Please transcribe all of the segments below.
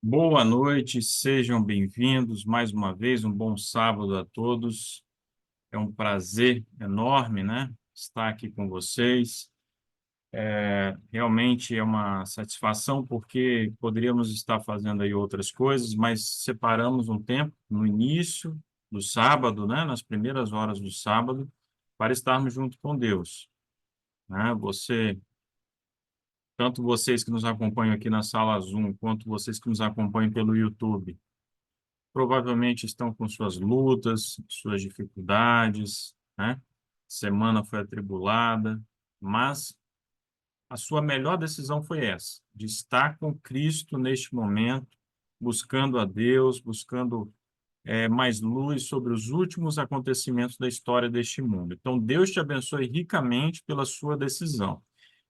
Boa noite, sejam bem-vindos mais uma vez, um bom sábado a todos. É um prazer enorme, né, estar aqui com vocês. Realmente é uma satisfação porque poderíamos estar fazendo aí outras coisas, mas separamos um tempo no início do sábado, né, nas primeiras horas do sábado, para estarmos junto com Deus, né? Tanto vocês que nos acompanham aqui na sala Zoom, quanto vocês que nos acompanham pelo YouTube, provavelmente estão com suas lutas, suas dificuldades, né? Semana foi atribulada, mas a sua melhor decisão foi essa, de estar com Cristo neste momento, buscando a Deus, buscando mais luz sobre os últimos acontecimentos da história deste mundo. Então, Deus te abençoe ricamente pela sua decisão.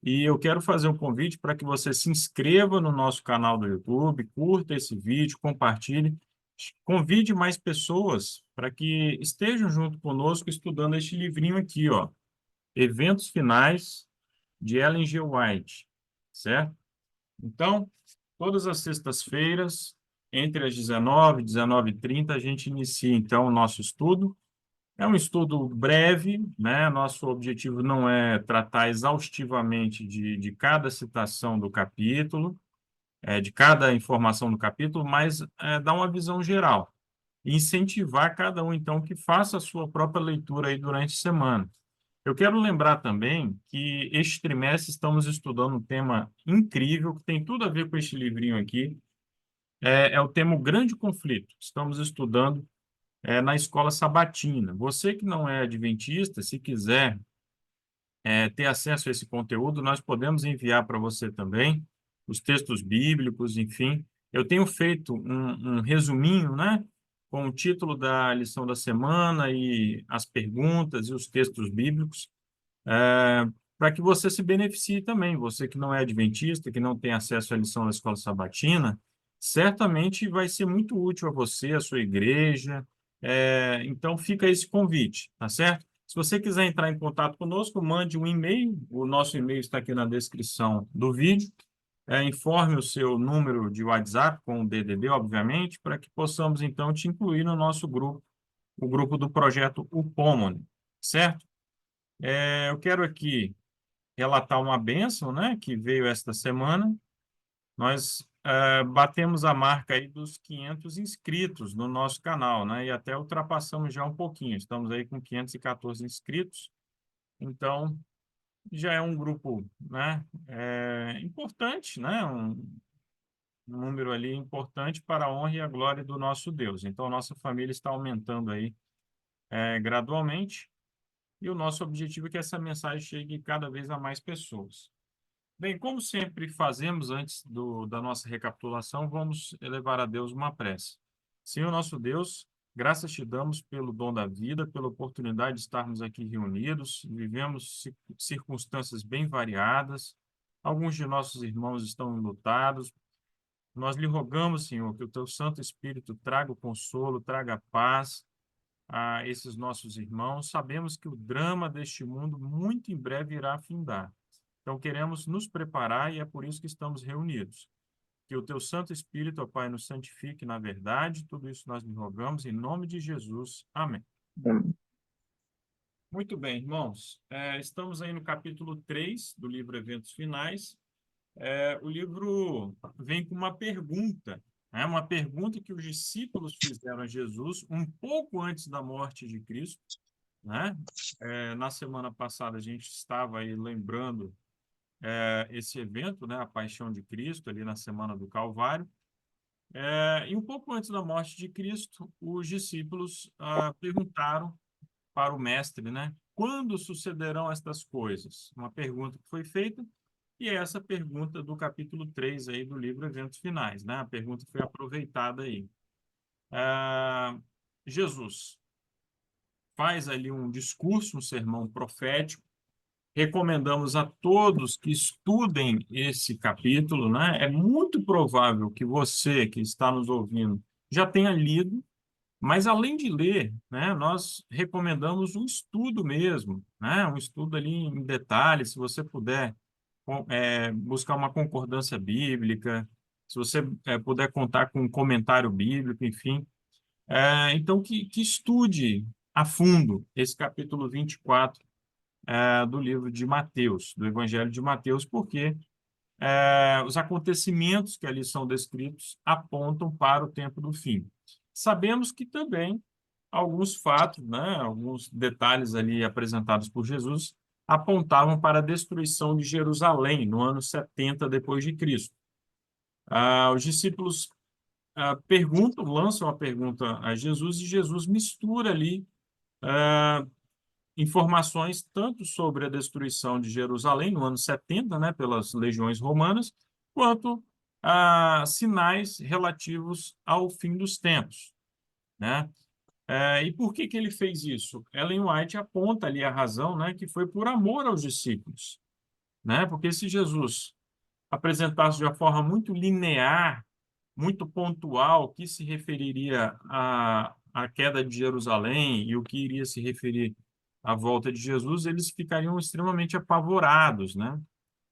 E eu quero fazer um convite para que você se inscreva no nosso canal do YouTube, curta esse vídeo, compartilhe, convide mais pessoas para que estejam junto conosco estudando este livrinho aqui, ó, Eventos Finais de Ellen G. White, certo? Então, todas as sextas-feiras, entre as 19 e 19h30, a gente inicia, então, o nosso estudo. É um estudo breve, né? Nosso objetivo não é tratar exaustivamente de cada citação do capítulo, de cada informação do capítulo, mas dar uma visão geral. E incentivar cada um, então, que faça a sua própria leitura aí durante a semana. Eu quero lembrar também que este trimestre estamos estudando um tema incrível, que tem tudo a ver com este livrinho aqui, é o tema O Grande Conflito. Estamos estudando na escola sabatina. Você que não é adventista, se quiser ter acesso a esse conteúdo, nós podemos enviar para você também os textos bíblicos, enfim. Eu tenho feito um resuminho, né, com o título da lição da semana e as perguntas e os textos bíblicos, para que você se beneficie também. Você que não é adventista, que não tem acesso à lição da escola sabatina, certamente vai ser muito útil a você, a sua igreja. Então, fica esse convite, tá certo? Se você quiser entrar em contato conosco, mande um e-mail. O nosso e-mail está aqui na descrição do vídeo. Informe o seu número de WhatsApp com o DDD, obviamente, para que possamos, então, te incluir no nosso grupo, o grupo do projeto Upomone, certo? Eu quero aqui relatar uma bênção, né, que veio esta semana. Nós batemos a marca aí dos 500 inscritos no nosso canal, né, e até ultrapassamos já um pouquinho. Estamos aí com 514 inscritos. Então, já é um grupo, né, importante, né, um número ali importante para a honra e a glória do nosso Deus. Então, nossa família está aumentando aí gradualmente. E o nosso objetivo é que essa mensagem chegue cada vez a mais pessoas. Bem, como sempre fazemos antes da nossa recapitulação, vamos elevar a Deus uma prece. Senhor nosso Deus, graças te damos pelo dom da vida, pela oportunidade de estarmos aqui reunidos, vivemos circunstâncias bem variadas, alguns de nossos irmãos estão enlutados. Nós lhe rogamos, Senhor, que o teu Santo Espírito traga o consolo, traga a paz a esses nossos irmãos. Sabemos que o drama deste mundo muito em breve irá afindar. Então, queremos nos preparar e é por isso que estamos reunidos. Que o teu Santo Espírito, ó Pai, nos santifique na verdade. Tudo isso nós lhe rogamos em nome de Jesus. Amém. Muito bem, irmãos. Estamos aí no capítulo 3 do livro Eventos Finais. O livro vem com uma pergunta, né? Uma pergunta que os discípulos fizeram a Jesus um pouco antes da morte de Cristo, né? Na semana passada a gente estava aí lembrando esse evento, né? A Paixão de Cristo, ali na Semana do Calvário. E um pouco antes da morte de Cristo, os discípulos perguntaram para o mestre, né? Quando sucederão estas coisas? Uma pergunta que foi feita, e é essa pergunta do capítulo 3 aí do livro Eventos Finais, né? A pergunta foi aproveitada aí. Jesus faz ali um discurso, um sermão profético. Recomendamos a todos que estudem esse capítulo, né? É muito provável que você que está nos ouvindo já tenha lido, mas além de ler, né, nós recomendamos um estudo mesmo, né? Um estudo ali em detalhes, se você puder buscar uma concordância bíblica, Se você puder contar com um comentário bíblico, enfim. Então, que estude a fundo esse capítulo 24 do livro de Mateus, do Evangelho de Mateus, porque os acontecimentos que ali são descritos apontam para o tempo do fim. Sabemos que também alguns fatos, né, alguns detalhes ali apresentados por Jesus apontavam para a destruição de Jerusalém no ano 70 depois de Cristo. Os discípulos lançam a pergunta a Jesus e Jesus mistura ali informações tanto sobre a destruição de Jerusalém no ano 70, né, pelas legiões romanas, quanto a sinais relativos ao fim dos tempos, né? E por que ele fez isso? Ellen White aponta ali a razão, né, que foi por amor aos discípulos, né? Porque se Jesus apresentasse de uma forma muito linear, muito pontual, o que se referiria à queda de Jerusalém e o que iria se referir à volta de Jesus, eles ficariam extremamente apavorados, né?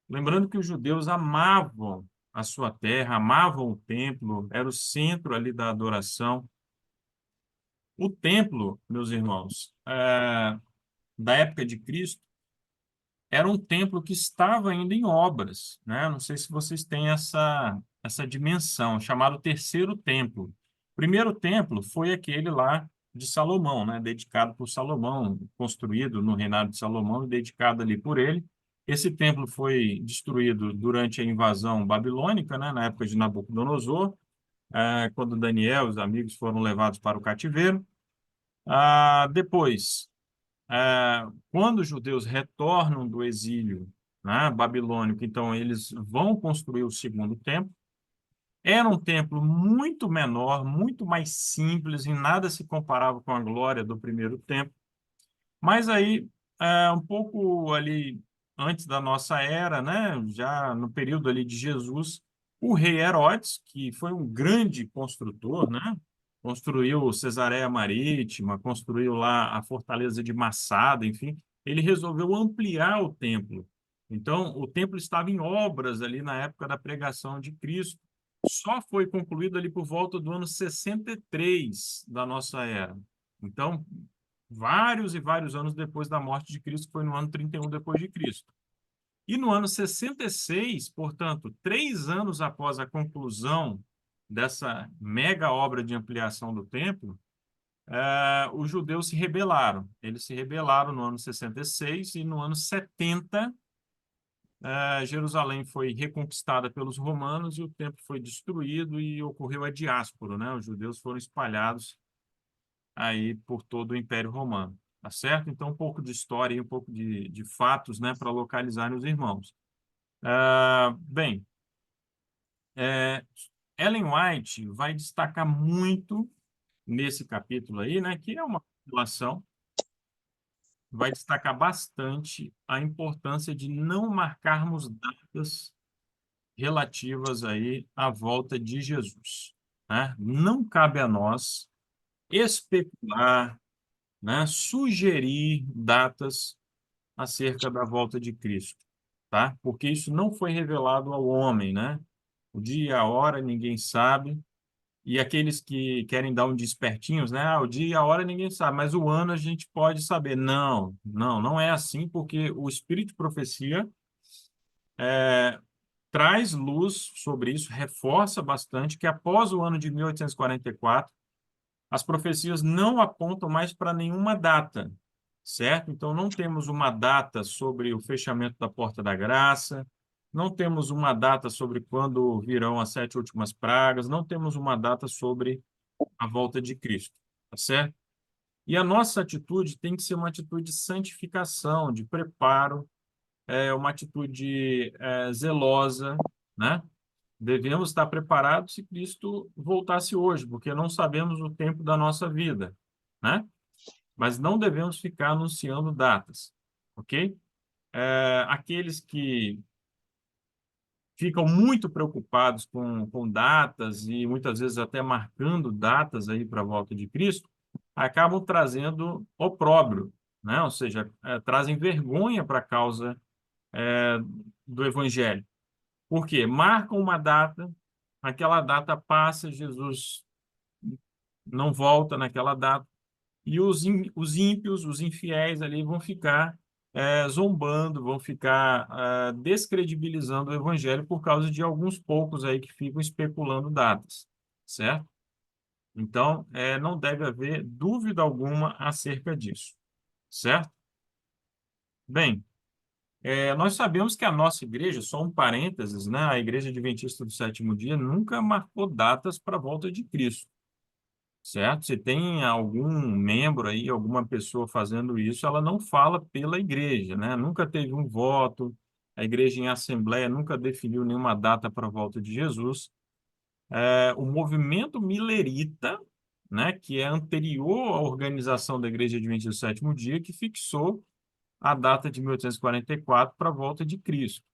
Lembrando que os judeus amavam a sua terra, amavam o templo, era o centro ali da adoração. O templo, meus irmãos, da época de Cristo, era um templo que estava ainda em obras, né? Não sei se vocês têm essa dimensão, chamado Terceiro Templo. O primeiro templo foi aquele lá de Salomão, né? Dedicado por Salomão, construído no reinado de Salomão e dedicado ali por ele. Esse templo foi destruído durante a invasão babilônica, né? Na época de Nabucodonosor, quando Daniel e os amigos foram levados para o cativeiro. Depois, quando os judeus retornam do exílio, né, babilônico, então eles vão construir o segundo templo. Era um templo muito menor, muito mais simples, em nada se comparava com a glória do primeiro templo. Mas aí, um pouco ali antes da nossa era, né, já no período ali de Jesus, o rei Herodes, que foi um grande construtor, né, construiu Cesareia Marítima, construiu lá a fortaleza de Massada, enfim, ele resolveu ampliar o templo. Então, o templo estava em obras ali na época da pregação de Cristo. Só foi concluído ali por volta do ano 63 da nossa era. Então, vários e vários anos depois da morte de Cristo, que foi no ano 31 depois de Cristo. E no ano 66, portanto, 3 anos após a conclusão dessa mega obra de ampliação do templo, os judeus se rebelaram. Eles se rebelaram no ano 66 e no ano 70, Jerusalém foi reconquistada pelos romanos e o templo foi destruído e ocorreu a diáspora, né? Os judeus foram espalhados aí por todo o Império Romano, tá certo? Então, um pouco de história e um pouco de fatos, né, para localizar os irmãos. Bem, é, Ellen White vai destacar muito nesse capítulo aí, né, que é uma compilação, vai destacar bastante a importância de não marcarmos datas relativas aí à volta de Jesus, né? Não cabe a nós especular, né, sugerir datas acerca da volta de Cristo, tá? Porque isso não foi revelado ao homem, né? O dia e a hora ninguém sabe, e aqueles que querem dar um despertinhos, né? O dia e a hora ninguém sabe, mas o ano a gente pode saber. Não, não, não é assim, porque o Espírito de Profecia traz luz sobre isso, reforça bastante que após o ano de 1844 as profecias não apontam mais para nenhuma data, certo? Então, não temos uma data sobre o fechamento da porta da graça, não temos uma data sobre quando virão as 7 últimas pragas, não temos uma data sobre a volta de Cristo, tá certo? E a nossa atitude tem que ser uma atitude de santificação, de preparo, uma atitude zelosa, né? Devemos estar preparados se Cristo voltasse hoje, porque não sabemos o tempo da nossa vida, né? Mas não devemos ficar anunciando datas, ok? Aqueles que ficam muito preocupados com datas e muitas vezes até marcando datas aí para a volta de Cristo, acabam trazendo opróbrio, né? Ou seja, trazem vergonha para a causa do Evangelho. Por quê? Marcam uma data, aquela data passa, Jesus não volta naquela data, e os ímpios, os infiéis ali vão ficar zombando, vão ficar descredibilizando o evangelho por causa de alguns poucos aí que ficam especulando datas, certo? Então, não deve haver dúvida alguma acerca disso, certo? Bem, nós sabemos que a nossa igreja, só um parênteses, né? A Igreja Adventista do Sétimo Dia nunca marcou datas para a volta de Cristo, certo? Se tem algum membro aí, alguma pessoa fazendo isso, ela não fala pela igreja, né? Nunca teve um voto, a igreja em assembleia nunca definiu nenhuma data para a volta de Jesus. O movimento milerita, né, que é anterior à organização da Igreja Adventista do Sétimo Dia, que fixou a data de 1844 para a volta de Cristo.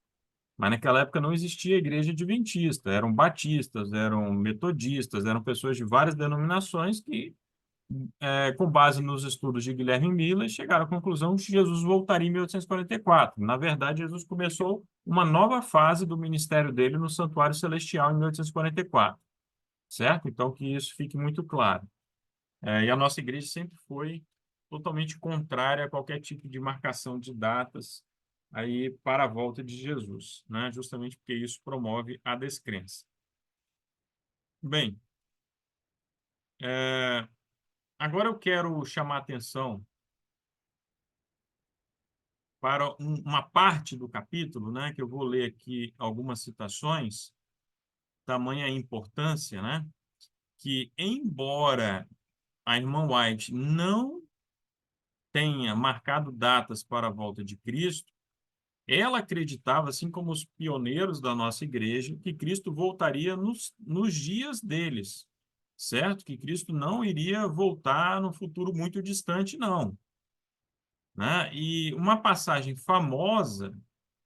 Mas naquela época não existia igreja adventista, eram batistas, eram metodistas, eram pessoas de várias denominações que, com base nos estudos de Guilherme Miller, chegaram à conclusão de que Jesus voltaria em 1844. Na verdade, Jesus começou uma nova fase do ministério dele no Santuário Celestial em 1844, certo? Então, que isso fique muito claro. E a nossa igreja sempre foi totalmente contrária a qualquer tipo de marcação de datas aí para a volta de Jesus, né? Justamente porque isso promove a descrença. Bem, é, agora eu quero chamar a atenção para uma parte do capítulo, né? Que eu vou ler aqui algumas citações, tamanha importância, né? Que embora a irmã White não tenha marcado datas para a volta de Cristo, ela acreditava, assim como os pioneiros da nossa igreja, que Cristo voltaria nos dias deles, certo? Que Cristo não iria voltar no futuro muito distante, não, né? E uma passagem famosa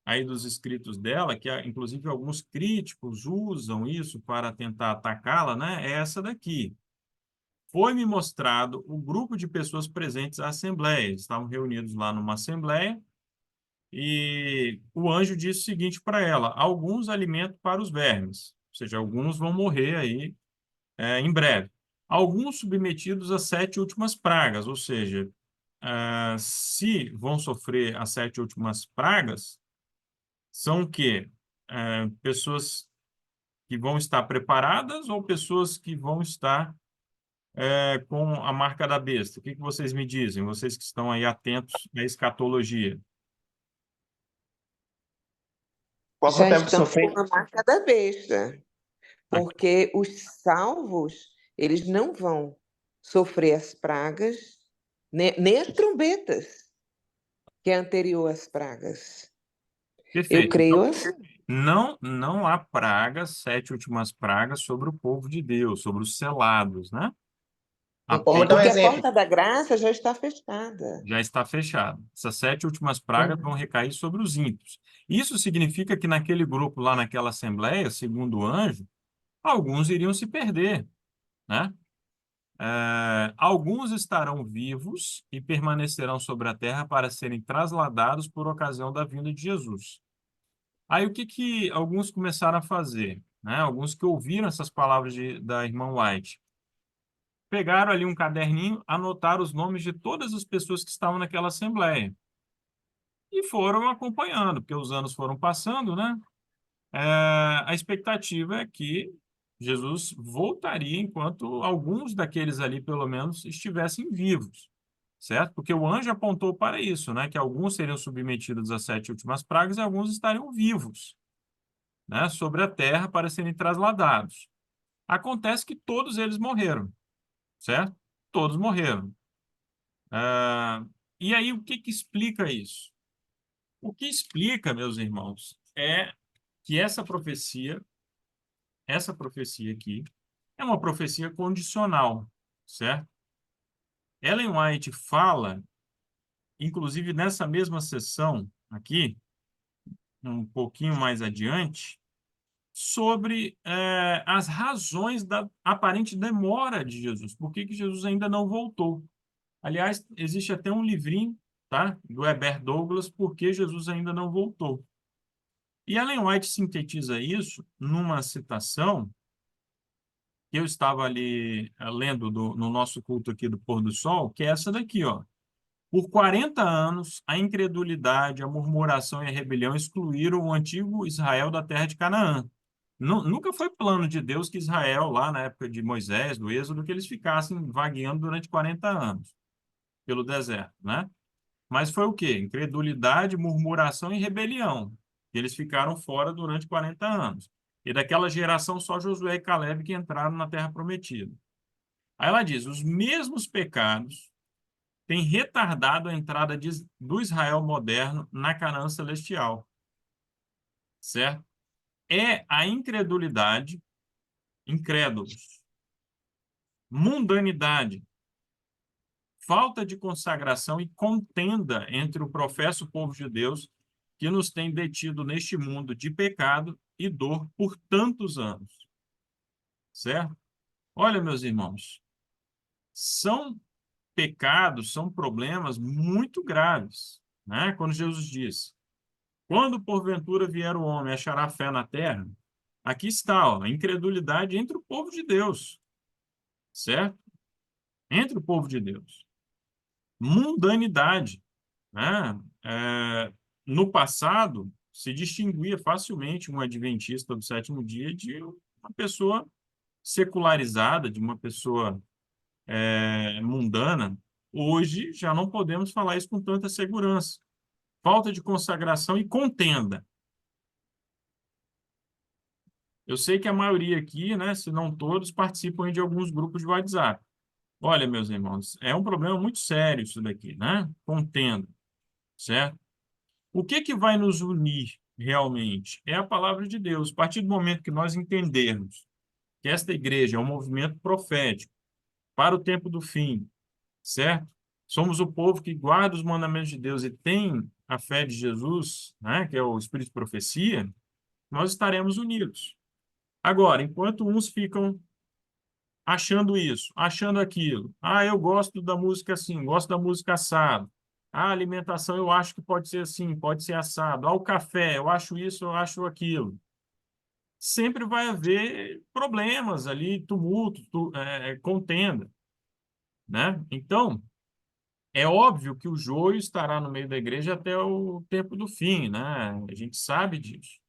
aí dos escritos dela, que inclusive alguns críticos usam isso para tentar atacá-la, né? É essa daqui. Foi-me mostrado o grupo de pessoas presentes à assembleia. Eles estavam reunidos lá numa assembleia. E o anjo disse o seguinte para ela: alguns alimentos para os vermes, ou seja, alguns vão morrer aí em breve. Alguns submetidos às sete últimas pragas, ou seja, se vão sofrer as sete últimas pragas, são o quê? Pessoas que vão estar preparadas ou pessoas que vão estar com a marca da besta? O que que vocês me dizem, vocês que estão aí atentos à escatologia? Quanto Já tempo estão com sofrendo? a marca da besta, A- porque os salvos, eles não vão sofrer as pragas, nem as trombetas, que é anterior às pragas. Eu Perfeito. creio Então, assim. não há pragas, sete últimas pragas sobre o povo de Deus, sobre os selados, né? Vamos Apenas dar um Porque a exemplo. porta da graça já está fechada. já está fechado. Essas sete últimas pragas vão Uhum. recair sobre os ímpios. Isso significa que naquele grupo lá, naquela assembleia, segundo o anjo, alguns iriam se perder, né? Alguns estarão vivos e permanecerão sobre a terra para serem trasladados por ocasião da vinda de Jesus. Aí o que que alguns começaram a fazer, né? Alguns que ouviram essas palavras da irmã White, pegaram ali um caderninho, anotaram os nomes de todas as pessoas que estavam naquela assembleia e foram acompanhando, porque os anos foram passando, né? É, a expectativa é que Jesus voltaria enquanto alguns daqueles ali, pelo menos, estivessem vivos, certo? Porque o anjo apontou para isso, né? Que alguns seriam submetidos às sete últimas pragas e alguns estariam vivos, né, sobre a terra para serem trasladados. Acontece que todos eles morreram, certo? Todos morreram. Ah, e aí, o que que explica isso? O que explica, meus irmãos, é que essa profecia aqui, é uma profecia condicional, certo? Ellen White fala, inclusive nessa mesma sessão aqui, um pouquinho mais adiante, sobre as razões da aparente demora de Jesus. Por que que Jesus ainda não voltou? Aliás, existe até um livrinho, tá, do Herbert Douglas, Por que Jesus ainda não voltou. E Ellen White sintetiza isso numa citação que eu estava ali lendo no nosso culto aqui do pôr do sol, que é essa daqui, ó. Por 40 anos, a incredulidade, a murmuração e a rebelião excluíram o antigo Israel da terra de Canaã. Nunca foi plano de Deus que Israel, lá na época de Moisés, do Êxodo, que eles ficassem vagueando durante 40 anos pelo deserto, né? Mas foi o quê? Incredulidade, murmuração e rebelião. Eles ficaram fora durante 40 anos. E daquela geração, só Josué e Caleb que entraram na terra prometida. Aí ela diz: os mesmos pecados têm retardado a entrada do Israel moderno na Canaã celestial. Certo? É a incredulidade, incrédulos, mundanidade, falta de consagração e contenda entre o professo povo de Deus que nos tem detido neste mundo de pecado e dor por tantos anos. Certo? Olha, meus irmãos, são pecados, são problemas muito graves, né? Quando Jesus diz: quando porventura vier o homem, achará fé na terra? Aqui está, ó, a incredulidade entre o povo de Deus, certo? Entre o povo de Deus. Mundanidade, né? No passado, se distinguia facilmente um adventista do sétimo dia de uma pessoa secularizada, de uma pessoa mundana. Hoje já não podemos falar isso com tanta segurança. Falta de consagração e contenda. Eu sei que a maioria aqui, né, se não todos, participam de alguns grupos de WhatsApp. Olha, meus irmãos, é um problema muito sério isso daqui, né? Contenda, certo? O que que vai nos unir realmente? É a palavra de Deus. A partir do momento que nós entendermos que esta igreja é um movimento profético para o tempo do fim, certo? Somos o povo que guarda os mandamentos de Deus e tem a fé de Jesus, né, que é o espírito de profecia, nós estaremos unidos. Agora, enquanto uns ficam achando isso, achando aquilo. Ah, eu gosto da música assim, gosto da música assado. A alimentação eu acho que pode ser assim, pode ser assado. Ah, o café, eu acho isso, eu acho aquilo. Sempre vai haver problemas ali, tumulto, contenda, né? Então, é óbvio que o joio estará no meio da igreja até o tempo do fim, né? A gente sabe disso.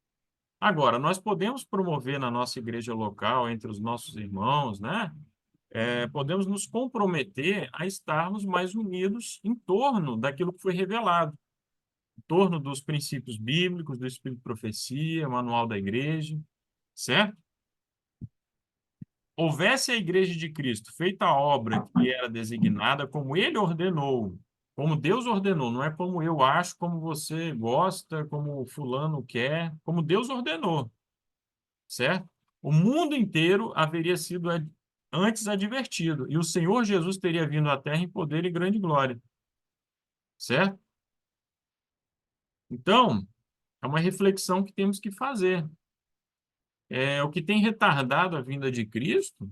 Agora, nós podemos promover na nossa igreja local, entre os nossos irmãos, né? Podemos nos comprometer a estarmos mais unidos em torno daquilo que foi revelado, em torno dos princípios bíblicos, do Espírito de Profecia, manual da igreja, certo? Houvesse a igreja de Cristo feita a obra que era designada como ele ordenou, como Deus ordenou, não é como eu acho, como você gosta, como fulano quer, como Deus ordenou, certo? O mundo inteiro haveria sido antes advertido, e o Senhor Jesus teria vindo à terra em poder e grande glória, certo? Então, é uma reflexão que temos que fazer. O que tem retardado a vinda de Cristo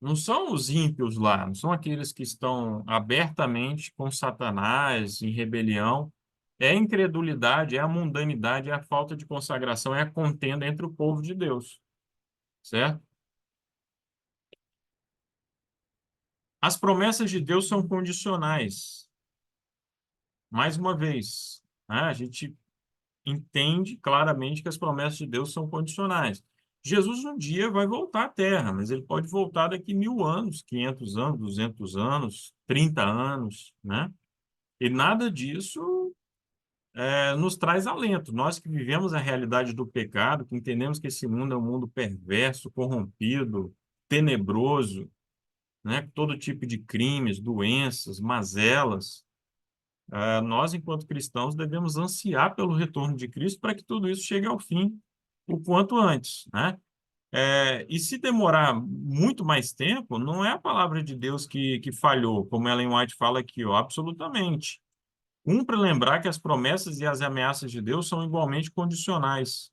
não são os ímpios lá, não são aqueles que estão abertamente com Satanás, em rebelião. É a incredulidade, é a mundanidade, é a falta de consagração, é a contenda entre o povo de Deus, certo? As promessas de Deus são condicionais. Mais uma vez, né? A gente entende claramente que as promessas de Deus são condicionais. Jesus um dia vai voltar à Terra, mas ele pode voltar daqui 1000 anos, 500 anos, 200 anos, 30 anos, né? E nada disso nos traz alento. Nós que vivemos a realidade do pecado, que entendemos que esse mundo é um mundo perverso, corrompido, tenebroso, né? Todo tipo de crimes, doenças, mazelas. Nós, enquanto cristãos, devemos ansiar pelo retorno de Cristo para que tudo isso chegue ao fim o quanto antes, né? E se demorar muito mais tempo, não é a palavra de Deus que falhou, como Ellen White fala aqui, ó, absolutamente. Cumpre lembrar que as promessas e as ameaças de Deus são igualmente condicionais.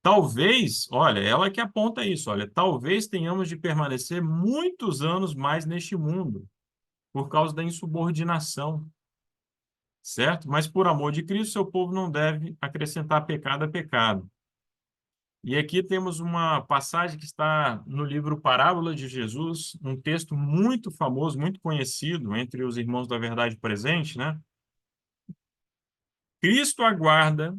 Talvez, olha, ela que aponta isso, olha, talvez tenhamos de permanecer muitos anos mais neste mundo, por causa da insubordinação, certo? Mas por amor de Cristo, seu povo não deve acrescentar pecado a pecado. E aqui temos uma passagem que está no livro Parábola de Jesus, um texto muito famoso, muito conhecido entre os irmãos da Verdade Presente, né? Cristo aguarda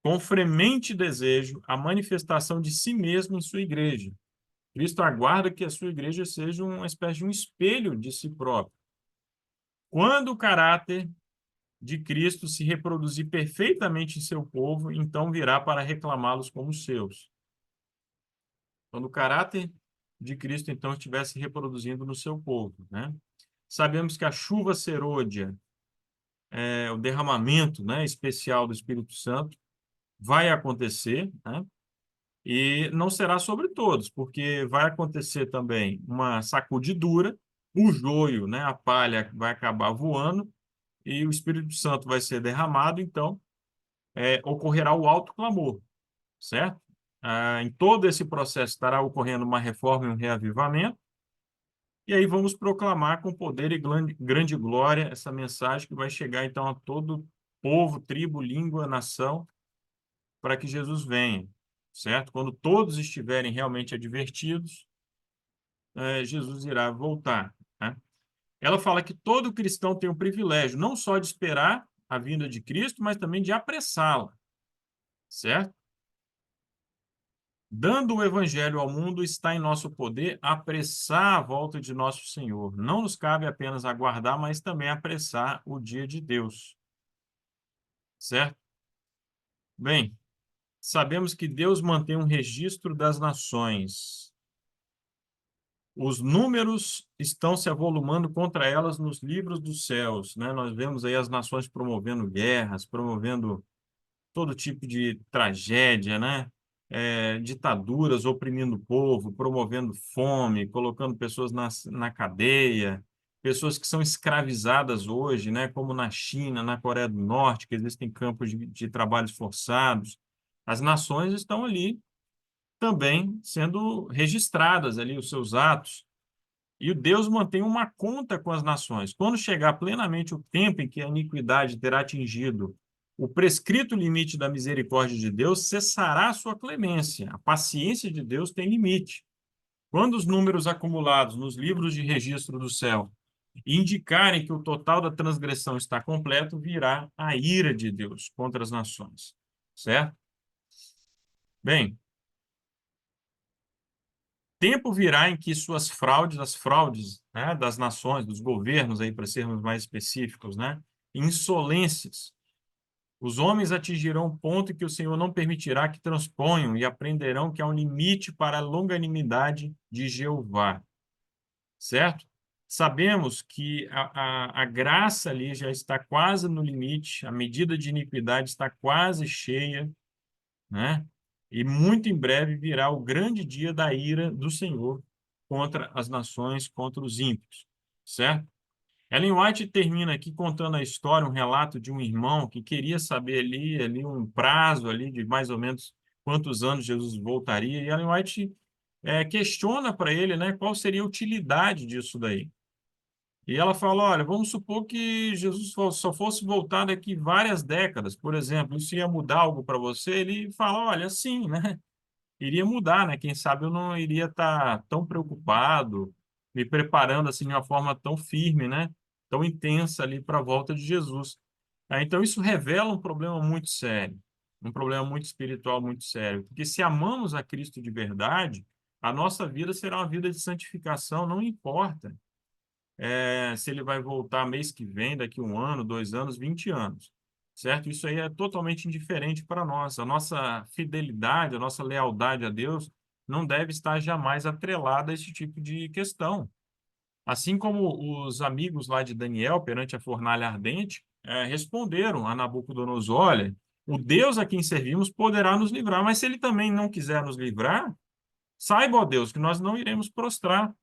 com fremente desejo a manifestação de si mesmo em sua igreja. Cristo aguarda que a sua igreja seja uma espécie de um espelho de si próprio. Quando o caráter de Cristo se reproduzir perfeitamente em seu povo, então virá para reclamá-los como seus. Quando o caráter de Cristo, então, estiver se reproduzindo no seu povo, né? Sabemos que a chuva serôdia, o derramamento, né, especial do Espírito Santo, vai acontecer, né? E não será sobre todos, porque vai acontecer também uma sacudidura, o joio, né, a palha vai acabar voando e o Espírito Santo vai ser derramado, então ocorrerá o alto clamor, certo? Em todo esse processo estará ocorrendo uma reforma e um reavivamento, e aí vamos proclamar com poder e grande glória essa mensagem que vai chegar então a todo povo, tribo, língua, nação, para que Jesus venha, certo? Quando todos estiverem realmente advertidos, Jesus irá voltar, né? Ela fala que todo cristão tem o privilégio não só de esperar a vinda de Cristo, mas também de apressá-la, certo? Dando o evangelho ao mundo, está em nosso poder apressar a volta de nosso Senhor. Não nos cabe apenas aguardar, mas também apressar o dia de Deus, certo? Bem, sabemos que Deus mantém um registro das nações. Os números estão se avolumando contra elas nos livros dos céus, né? Nós vemos aí as nações promovendo guerras, promovendo todo tipo de tragédia, né? Ditaduras oprimindo o povo, promovendo fome, colocando pessoas na cadeia, pessoas que são escravizadas hoje, né? Como na China, na Coreia do Norte, que existem campos de trabalhos forçados. As nações estão ali também sendo registradas ali os seus atos. E o Deus mantém uma conta com as nações. Quando chegar plenamente o tempo em que a iniquidade terá atingido o prescrito limite da misericórdia de Deus, cessará a sua clemência. A paciência de Deus tem limite. Quando os números acumulados nos livros de registro do céu indicarem que o total da transgressão está completo, virá a ira de Deus contra as nações. Certo? Bem, tempo virá em que suas fraudes, as fraudes, né, das nações, dos governos, aí para sermos mais específicos, né, insolências, os homens atingirão um ponto em que o Senhor não permitirá que transponham e aprenderão que há um limite para a longanimidade de Jeová, certo? Sabemos que a graça ali já está quase no limite, a medida de iniquidade está quase cheia, né? E muito em breve virá o grande dia da ira do Senhor contra as nações, contra os ímpios, certo? Ellen White termina aqui contando a história, um relato de um irmão que queria saber ali um prazo ali de mais ou menos quantos anos Jesus voltaria, e Ellen White questiona para ele, né, qual seria a utilidade disso daí. E ela fala, olha, vamos supor que Jesus só fosse voltar daqui várias décadas, por exemplo, isso ia mudar algo para você? Ele fala, olha, sim, né? Iria mudar, né? Quem sabe eu não iria estar tão preocupado, me preparando assim de uma forma tão firme, né? Tão intensa ali para a volta de Jesus. Então isso revela um problema muito sério, um problema muito espiritual muito sério, porque se amamos a Cristo de verdade, a nossa vida será uma vida de santificação, não importa se ele vai voltar mês que vem, daqui um ano, 2 anos, 20 anos, certo? Isso aí é totalmente indiferente para nós. A nossa fidelidade, a nossa lealdade a Deus não deve estar jamais atrelada a esse tipo de questão. Assim como os amigos lá de Daniel, perante a fornalha ardente, responderam a Nabucodonosor, olha, o Deus a quem servimos poderá nos livrar, mas se ele também não quiser nos livrar, saiba, ó Deus, que nós não iremos prostrar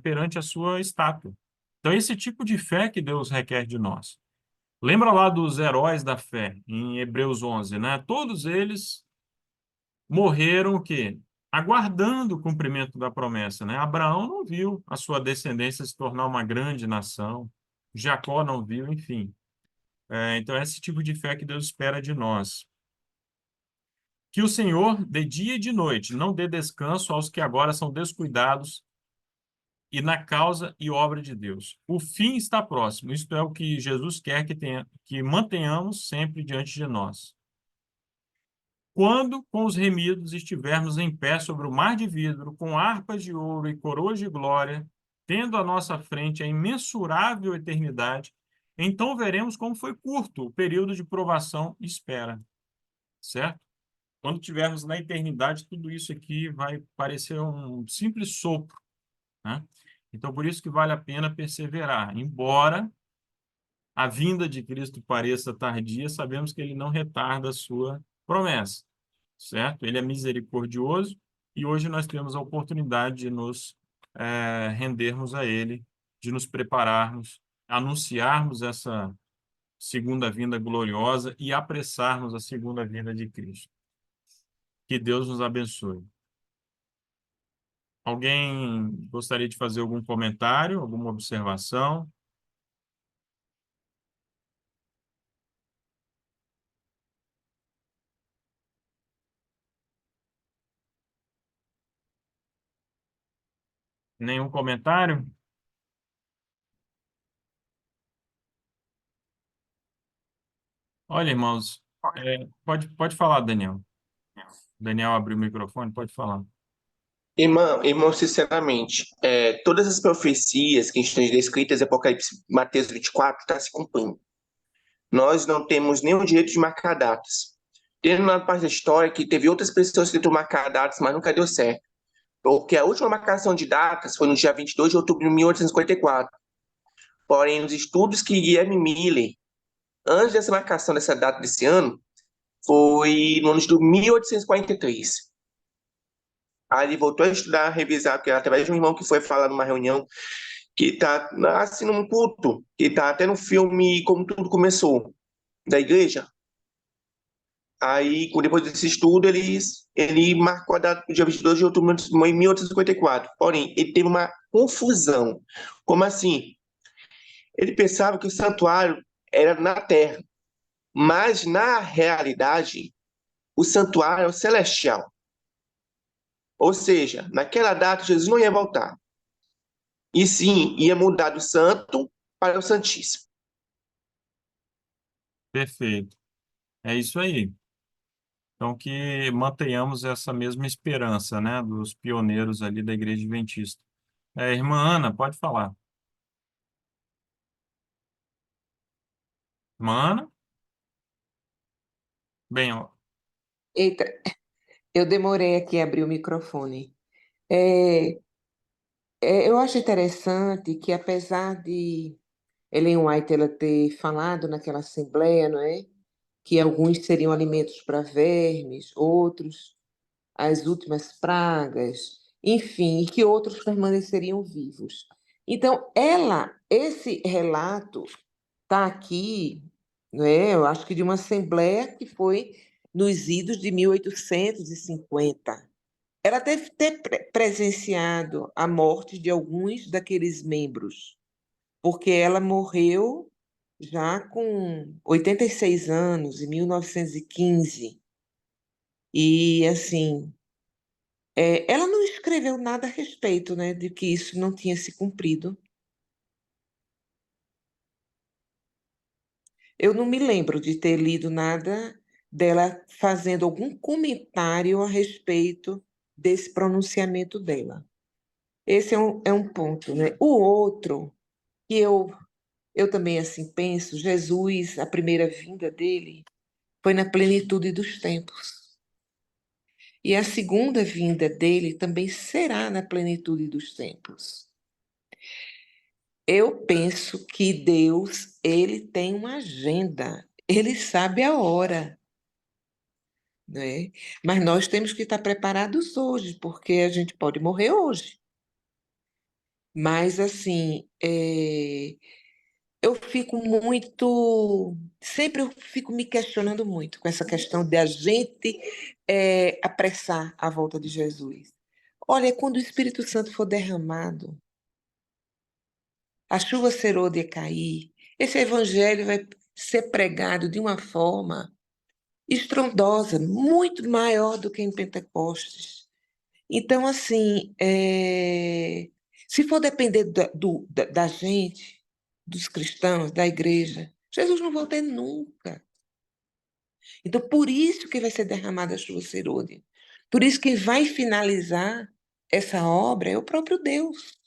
perante a sua estátua. Então, esse tipo de fé que Deus requer de nós. Lembra lá dos heróis da fé, em Hebreus 11, né? Todos eles morreram o quê? Aguardando o cumprimento da promessa, né? Abraão não viu a sua descendência se tornar uma grande nação. Jacó não viu, enfim. Então, é esse tipo de fé que Deus espera de nós. Que o Senhor, de dia e de noite, não dê descanso aos que agora são descuidados e na causa e obra de Deus. O fim está próximo. Isto é o que Jesus quer que mantenhamos sempre diante de nós. Quando, com os remidos, estivermos em pé sobre o mar de vidro, com harpas de ouro e coroas de glória, tendo à nossa frente a imensurável eternidade, então veremos como foi curto o período de provação e espera, certo? Quando tivermos na eternidade, tudo isso aqui vai parecer um simples sopro, né? Então, por isso que vale a pena perseverar. Embora a vinda de Cristo pareça tardia, sabemos que ele não retarda a sua promessa, certo? Ele é misericordioso e hoje nós temos a oportunidade de nos rendermos a ele, de nos prepararmos, anunciarmos essa segunda vinda gloriosa e apressarmos a segunda vinda de Cristo. Que Deus nos abençoe. Alguém gostaria de fazer algum comentário, alguma observação? Nenhum comentário? Olha, irmãos, pode falar, Daniel. Daniel abriu o microfone, pode falar. Irmão, sinceramente, todas as profecias que estão descritas em Apocalipse, Mateus 24, está se cumprindo. Nós não temos nenhum direito de marcar datas. Tem uma parte da história que teve outras pessoas que tentou marcar datas, mas nunca deu certo. Porque a última marcação de datas foi no dia 22 de outubro de 1854. Porém, nos estudos que Guilherme Miller, antes dessa marcação dessa data desse ano, foi no ano de 1843. Aí ele voltou a estudar, a revisar, porque através de um irmão que foi falar numa reunião, que está assim num culto, que está até no filme Como Tudo Começou, da igreja. Aí, depois desse estudo, ele marcou a data do dia 22 de outubro de 1854. Porém, ele teve uma confusão. Como assim? Ele pensava que o santuário era na terra, mas na realidade, o santuário é o celestial. Ou seja, naquela data, Jesus não ia voltar. E sim, ia mudar do santo para o santíssimo. Perfeito. É isso aí. Então, que mantenhamos essa mesma esperança, né, dos pioneiros ali da Igreja Adventista. Irmã Ana, pode falar. Irmã Ana? Bem, ó, Eita, eu demorei aqui a abrir o microfone. É, eu acho interessante que, apesar de Ellen White ela ter falado naquela assembleia, não é? Que alguns seriam alimentos para vermes, outros as últimas pragas, enfim, e que outros permaneceriam vivos. Então, esse relato está aqui, não é? Eu acho que de uma assembleia que foi nos idos de 1850. Ela deve ter presenciado a morte de alguns daqueles membros, porque ela morreu já com 86 anos, em 1915. E, assim, ela não escreveu nada a respeito, né, de que isso não tinha se cumprido. Eu não me lembro de ter lido nada dela fazendo algum comentário a respeito desse pronunciamento dela. Esse é um ponto, né? O outro, que eu também assim penso, Jesus, a primeira vinda dele foi na plenitude dos tempos. E a segunda vinda dele também será na plenitude dos tempos. Eu penso que Deus, ele tem uma agenda, ele sabe a hora, né? Mas nós temos que estar preparados hoje, porque a gente pode morrer hoje. Mas, assim, eu fico muito. Sempre eu fico me questionando muito com essa questão de a gente apressar a volta de Jesus. Olha, quando o Espírito Santo for derramado, a chuva serôdia cair, esse evangelho vai ser pregado de uma forma estrondosa, muito maior do que em Pentecostes. Então, assim, se for depender da gente, dos cristãos, da igreja, Jesus não volta nunca. Então, por isso que vai ser derramada a chuva serôdia. Por isso que vai finalizar essa obra é o próprio Deus.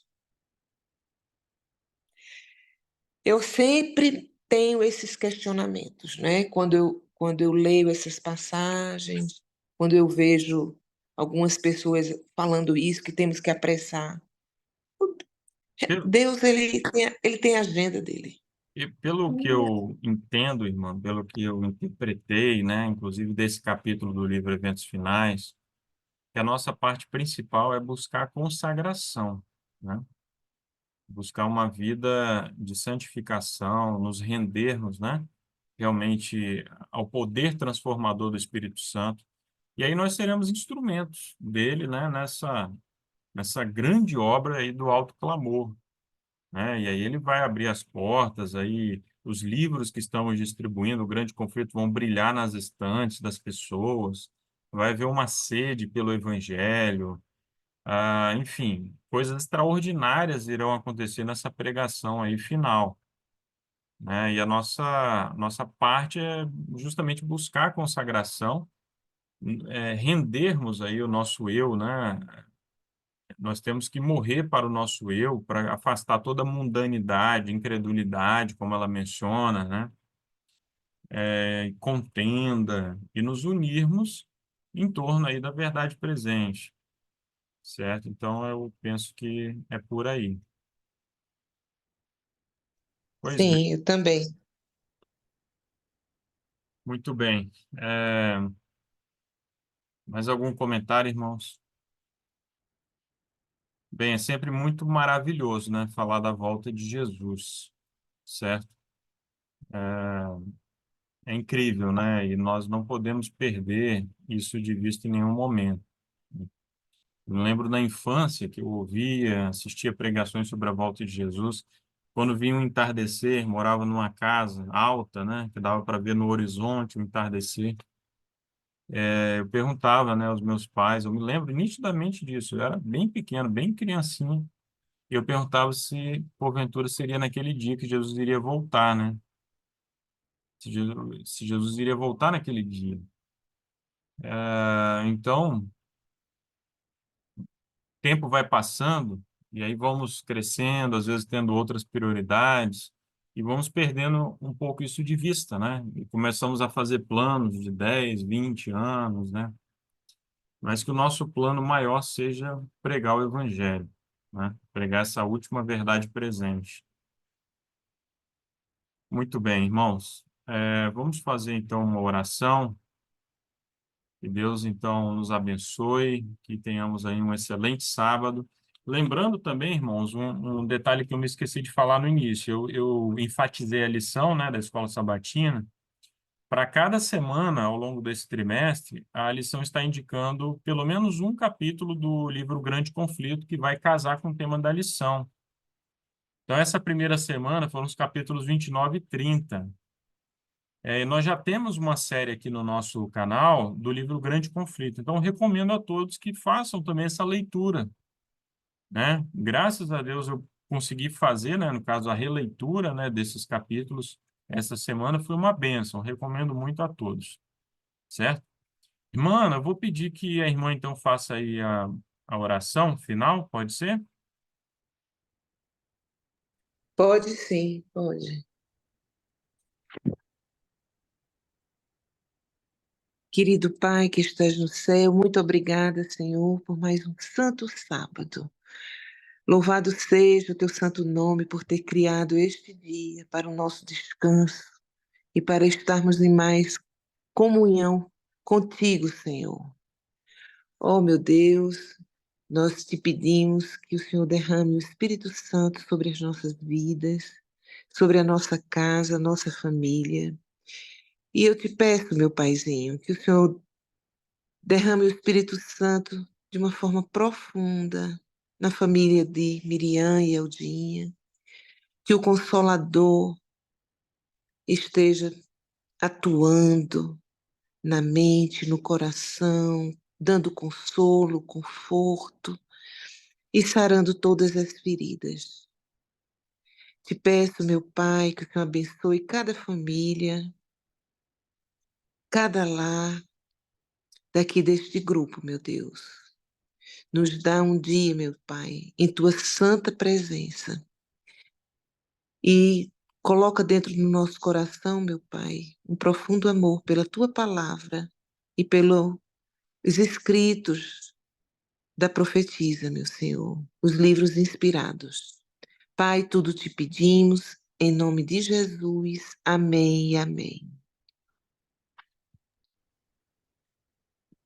Eu sempre tenho esses questionamentos, né? Quando eu leio essas passagens, quando eu vejo algumas pessoas falando isso, que temos que apressar. Pelo, Deus, ele tem a agenda dele. e pelo que eu entendo, irmã, pelo que eu interpretei, né, inclusive desse capítulo do livro Eventos Finais, que a nossa parte principal é buscar a consagração, né? Buscar uma vida de santificação, nos rendermos, né, realmente ao poder transformador do Espírito Santo. E aí nós seremos instrumentos dele, né, nessa grande obra aí do alto clamor, né? E aí ele vai abrir as portas, aí os livros que estamos distribuindo, o Grande Conflito, vão brilhar nas estantes das pessoas, vai haver uma sede pelo Evangelho, enfim, coisas extraordinárias irão acontecer nessa pregação aí final, né? E a nossa parte é justamente buscar a consagração, rendermos aí o nosso eu, né? Nós temos que morrer para o nosso eu, para afastar toda a mundanidade, incredulidade, como ela menciona, né? Contenda, e nos unirmos em torno aí da verdade presente, certo? Então, eu penso que é por aí. Pois bem, Sim, eu também. muito bem. Mais algum comentário, irmãos? Bem, é sempre muito maravilhoso, né? Falar da volta de Jesus, certo? É incrível, né? E nós não podemos perder isso de vista em nenhum momento. Eu lembro na infância que eu ouvia, assistia pregações sobre a volta de Jesus. Quando vinha um entardecer, morava numa casa alta, né? Que dava para ver no horizonte o entardecer. Eu perguntava, né, aos meus pais, eu me lembro nitidamente disso. Eu era bem pequeno, bem criancinha. E eu perguntava se, porventura, seria naquele dia que Jesus iria voltar, né? Se Jesus iria voltar naquele dia. Então, o tempo vai passando e aí vamos crescendo, às vezes tendo outras prioridades e vamos perdendo um pouco isso de vista, né? E começamos a fazer planos de 10, 20 anos, né? Mas que o nosso plano maior seja pregar o evangelho, né? Pregar essa última verdade presente. Muito bem, irmãos. Vamos fazer então uma oração. Que Deus, então, nos abençoe, que tenhamos aí um excelente sábado. Lembrando também, irmãos, um detalhe que eu me esqueci de falar no início. Eu enfatizei a lição, né, da Escola Sabatina. Para cada semana, ao longo desse trimestre, a lição está indicando pelo menos um capítulo do livro Grande Conflito, que vai casar com o tema da lição. Então, essa primeira semana foram os capítulos 29 e 30. Nós já temos uma série aqui no nosso canal do livro Grande Conflito. Então, recomendo a todos que façam também essa leitura, né? Graças a Deus eu consegui fazer, né, no caso, a releitura, né, desses capítulos essa semana foi uma bênção. Recomendo muito a todos, certo? Irmã, eu vou pedir que a irmã, então, faça aí a oração final, pode ser? Pode sim, pode. Querido Pai que estás no céu, muito obrigada, Senhor, por mais um santo sábado. Louvado seja o teu santo nome por ter criado este dia para o nosso descanso e para estarmos em mais comunhão contigo, Senhor. Oh, meu Deus, nós te pedimos que o Senhor derrame o Espírito Santo sobre as nossas vidas, sobre a nossa casa, a nossa família. E eu te peço, meu Paizinho, que o Senhor derrame o Espírito Santo de uma forma profunda na família de Miriam e Eldinha, que o Consolador esteja atuando, na mente, no coração, dando consolo, conforto e sarando todas as feridas. Te peço, meu Pai, que o Senhor abençoe cada família, cada lar daqui deste grupo, meu Deus. Nos dá um dia, meu Pai, em Tua santa presença. E coloca dentro do nosso coração, meu Pai, um profundo amor pela Tua palavra e pelos escritos da profetisa, meu Senhor, os livros inspirados. Pai, tudo te pedimos, em nome de Jesus. Amém e amém.